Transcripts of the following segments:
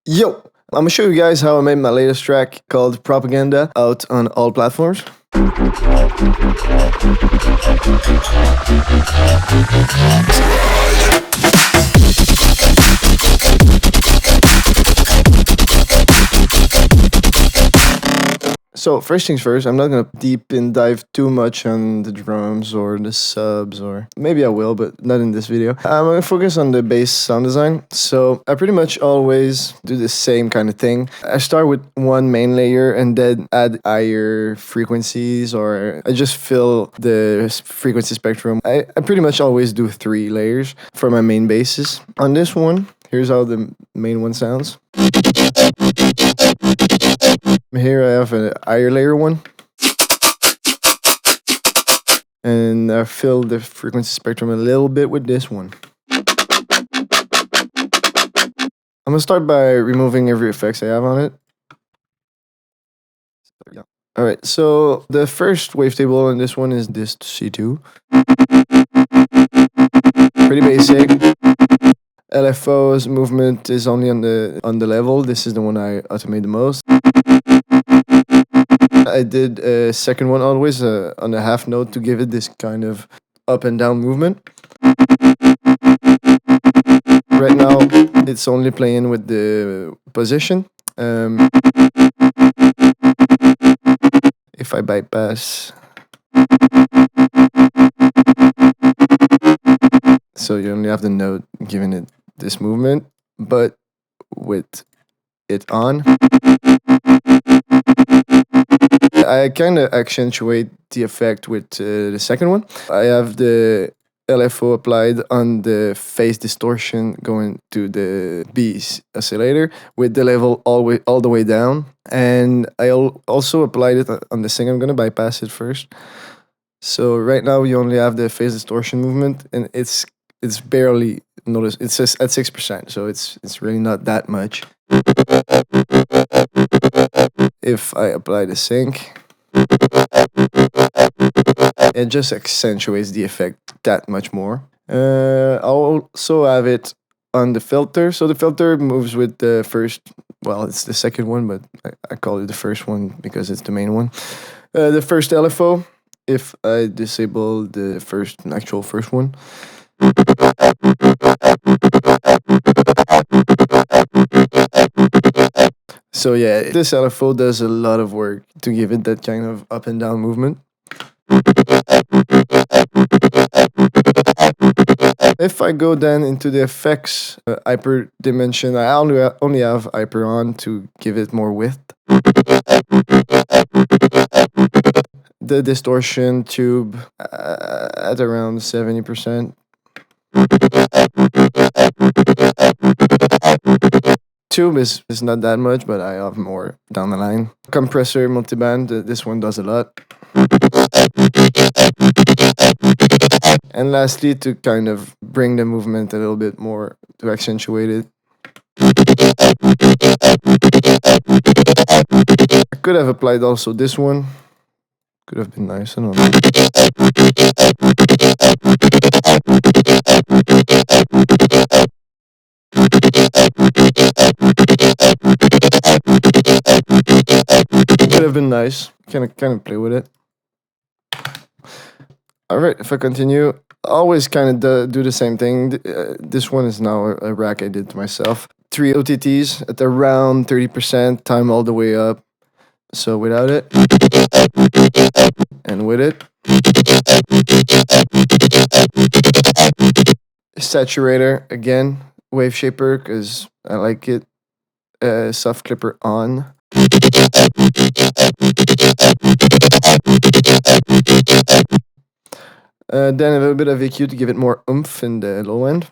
Yo, I'm gonna show you guys how I made my latest track called Propaganda out on all platforms. So first things first, I'm not gonna deep and dive too much on the drums or the subs, or maybe I will, but not in this video. I'm gonna focus on the bass sound design. So I pretty much always do the same kind of thing. I start with one main layer and then add higher frequencies, or I just fill the frequency spectrum. I pretty much always do 3 layers for my main basses. On this one, here's how the main one sounds. Here I have a higher layer one, and I fill the frequency spectrum a little bit with this one. I'm gonna start by removing every effects I have on it. Alright, so the first wavetable on this one is this C2. Pretty basic. LFO's movement is only on the level. This is the one I automate the most. I did a second one always on a half note to give it this kind of up and down movement. Right now, it's only playing with the position. If I bypass, so you only have the note giving it this movement, but with it on, I kind of accentuate the effect with the second one. I have the LFO applied on the phase distortion going to the B oscillator with the level all the way down. And I also applied it on the sing. I'm going to bypass it first. So right now you only have the phase distortion movement, and it's barely notice. It's just at 6%, so it's really not that much. If I apply the sync, it just accentuates the effect that much more. I'll also have it on the filter. So the filter moves with the first, well, it's the second one, but I call it the first one because it's the main one. The first LFO, if I disable the actual first one. So yeah, this LFO does a lot of work to give it that kind of up and down movement. If I go then into the effects, hyper dimension, I only have hyper on to give it more width. The distortion tube at around 70%. Tube is not that much, but I have more down the line. Compressor multiband, this one does a lot. And lastly, to kind of bring the movement a little bit more, to accentuate it, I could have applied also this one. Could have been nice, I don't know. Could have been nice. Kind of play with it. Alright, if I continue, I always kind of do the same thing. This one is now a rack I did to myself. 3 OTTs at around 30%, time all the way up. So without it, and with it. Saturator, again, wave shaper, because I like it. Soft clipper on. Then a little bit of EQ to give it more oomph in the low end.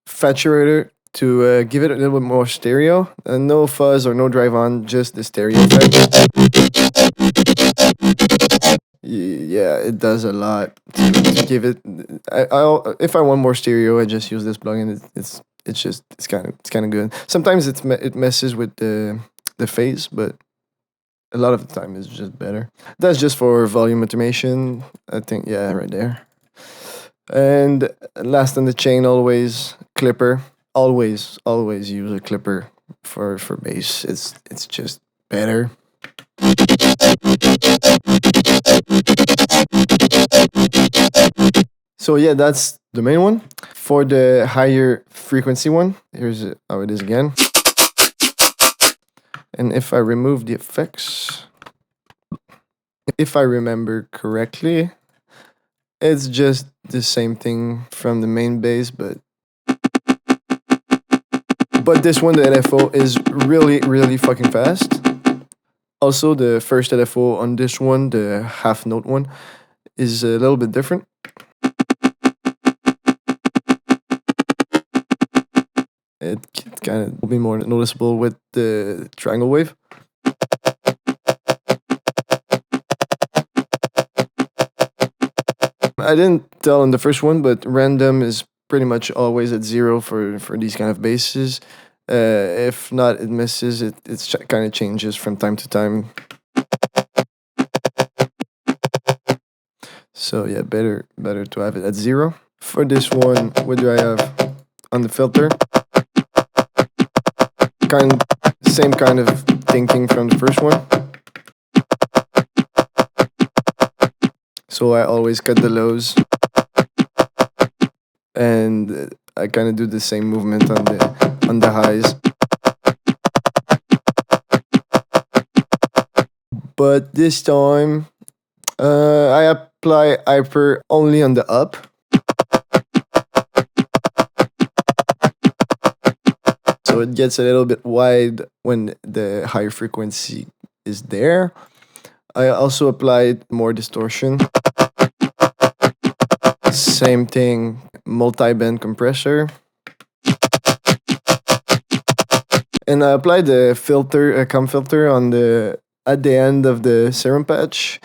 Saturator to give it a little bit more stereo. No fuzz or no drive on, just the stereo effect. Yeah, it does a lot to give it. If I want more stereo, I just use this plugin. It's kind of good. Sometimes it messes with the phase, but a lot of the time it's just better. That's just for volume automation. I think, yeah, right there. And last in the chain, always clipper. Always use a clipper for bass. It's just better. So yeah, that's the main one. For the higher frequency one, here's how it is again. And if I remove the effects, if I remember correctly, it's just the same thing from the main bass, but this one, the LFO, is really fucking fast. Also, the first LFO on this one, the half note one, is a little bit different. It kind of will be more noticeable with the triangle wave. I didn't tell on the first one, but random is pretty much always at 0 for these kind of basses. If not, it misses. It kind of changes from time to time. So yeah, better to have it at 0. For this one, what do I have on the filter? Same kind of thinking from the first one. So I always cut the lows, and I kind of do the same movement on the highs. But this time, I apply hyper only on the up. So it gets a little bit wide when the higher frequency is there. I also applied more distortion. Same thing, multi-band compressor. And I applied the filter, a comp filter at the end of the serum patch.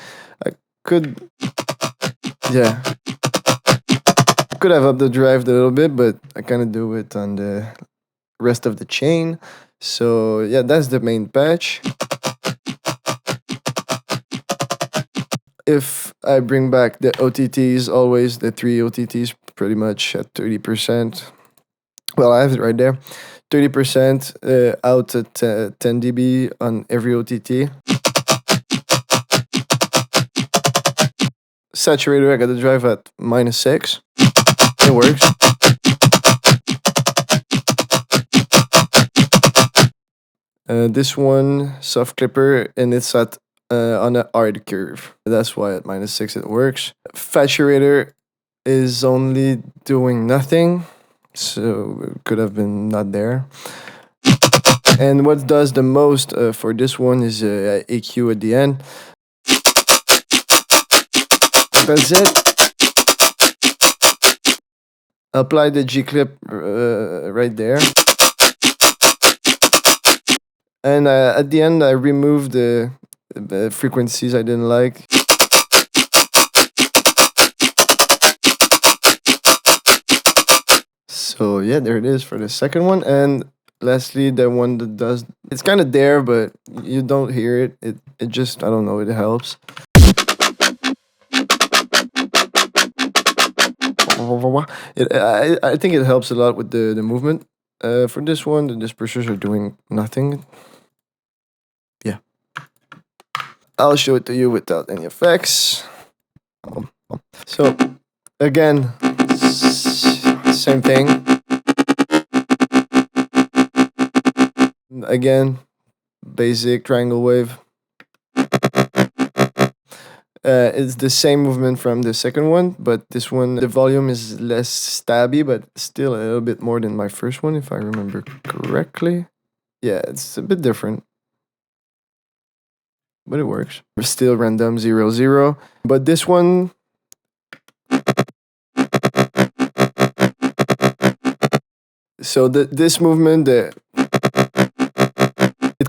I could have up the drive a little bit, but I kind of do it on the rest of the chain. So yeah, that's the main patch. If I bring back the OTTs, always the 3 OTTs pretty much at 30%. Well, I have it right there. 30% out at 10 dB on every OTT. Saturator, I got the drive at -6. It works. This one, soft clipper, and it's at on a hard curve. That's why at -6 it works. Saturator is only doing nothing, so it could have been not there. And what does the most for this one is EQ at the end. That's it. Apply the G clip right there. And at the end, I removed the frequencies I didn't like. So yeah, there it is for the second one. And lastly, the one that does, it's kind of there, but you don't hear it. It just, I don't know, it helps. I think it helps a lot with the movement. For this one, the dispersers are doing nothing. Yeah. I'll show it to you without any effects. So, again, same thing. Again, basic triangle wave. It's the same movement from the second one, but this one, the volume is less stabby, but still a little bit more than my first one, if I remember correctly. Yeah, it's a bit different, but it works. We're still random 0 0, but this one, so this movement, it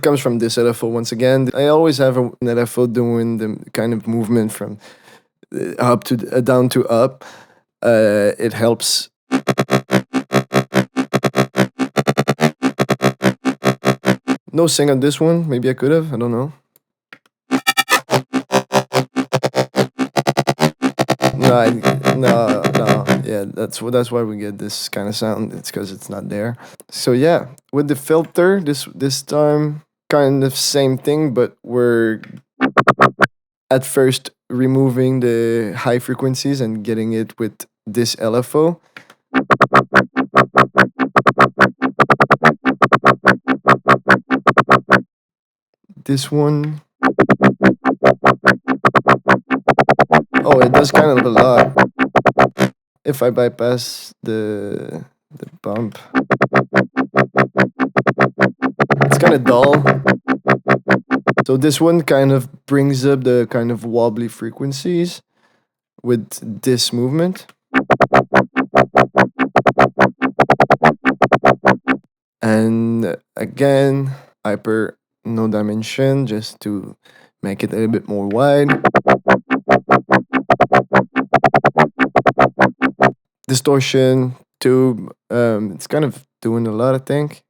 comes from this LFO once again. I always have an LFO doing the kind of movement from up to down to up. It helps. No sing on this one. Maybe I could have. I don't know. No. Yeah, that's why we get this kind of sound. It's because it's not there. So yeah, with the filter, this time kind of same thing, but we're at first removing the high frequencies and getting it with this LFO. This one, oh, it does kind of a lot. If I bypass the bump, it's kind of dull. So this one kind of brings up the kind of wobbly frequencies with this movement. And again, hyper no dimension just to make it a little bit more wide. Distortion, tube, it's kind of doing a lot, I think.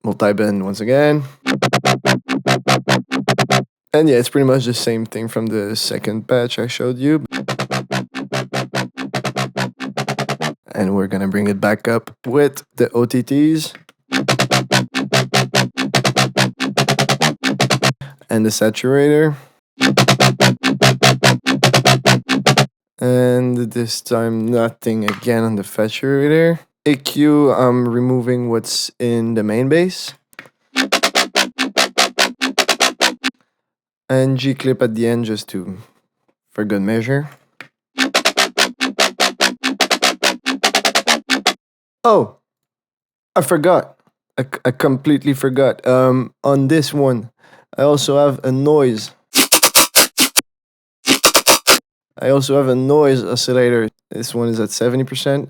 Multi-bend once again. And yeah, it's pretty much the same thing from the second patch I showed you. And we're gonna bring it back up with the OTTs. And the saturator. And this time nothing again on the saturator. EQ, I'm removing what's in the main bass. And G clip at the end just for good measure. Oh, I forgot. I completely forgot. On this one, I also have a noise. I also have a noise oscillator. This one is at 70%.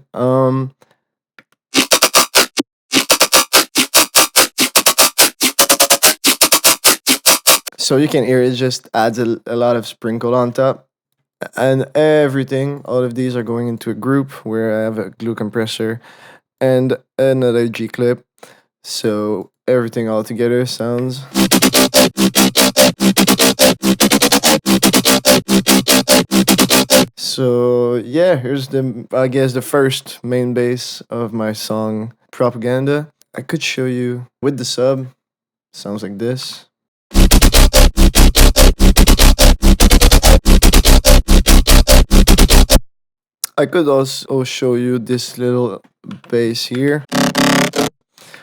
So you can hear it just adds a lot of sprinkle on top. And everything, all of these are going into a group where I have a glue compressor and another G clip. So everything all together sounds. So yeah, here's I guess the first main bass of my song Propaganda. I could show you with the sub. Sounds like this. I could also show you this little bass here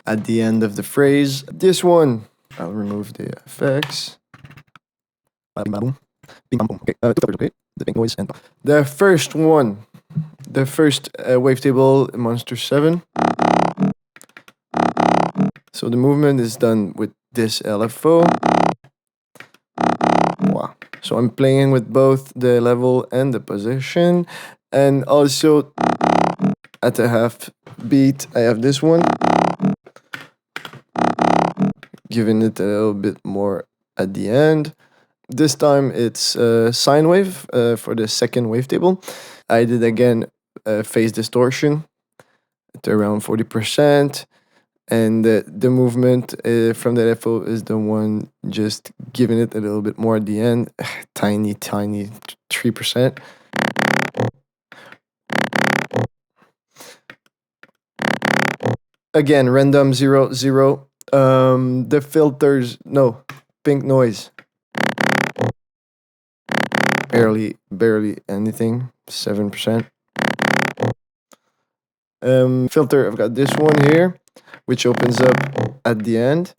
at the end of the phrase. This one, I'll remove the effects. Okay, the big noise and the first one, the first wavetable Monster 7. So the movement is done with this LFO. Wow. So I'm playing with both the level and the position. And also at the half beat, I have this one. Giving it a little bit more at the end. This time it's sine wave for the second wavetable. I did again phase distortion at around 40%. And the movement from the LFO is the one just giving it a little bit more at the end. Tiny 3%. Again, random 0, 0. The filters, no, pink noise. Barely anything, 7%. Filter, I've got this one here, which opens up at the end.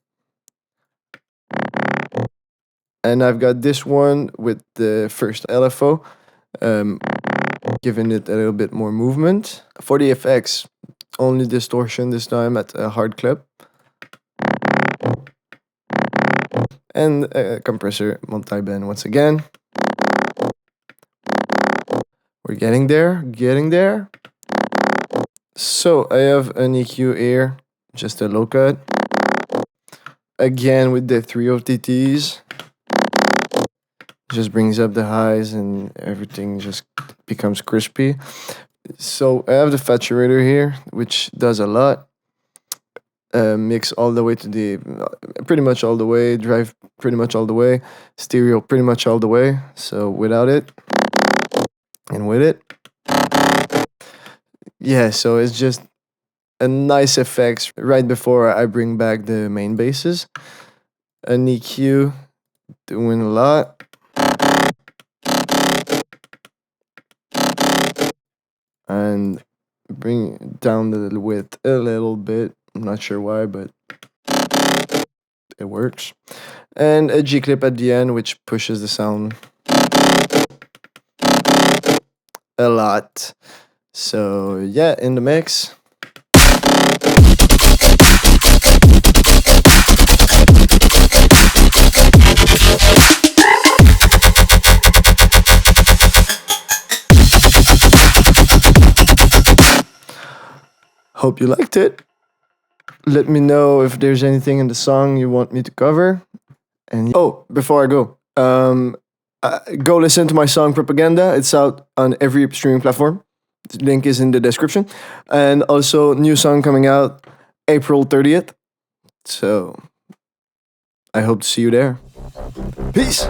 And I've got this one with the first LFO, giving it a little bit more movement. For the effects, only distortion this time at a hard clip. And a compressor multi-band once again. We're getting there. So I have an EQ here, just a low cut. Again with the 3 OTTs. Just brings up the highs and everything just becomes crispy. So I have the saturator here, which does a lot. mix all the way to the pretty much all the way, drive pretty much all the way, stereo pretty much all the way. So without it and with it, yeah. So it's just a nice effects right before I bring back the main basses. An EQ doing a lot. And bring down the width a little bit. I'm not sure why, but it works. And a G clip at the end, which pushes the sound a lot. So yeah, in the mix. Hope you liked it. Let me know if there's anything in the song you want me to cover. And oh, before I go, go listen to my song Propaganda. It's out on every streaming platform. The link is in the description. And also, new song coming out April 30th. So I hope to see you there. Peace.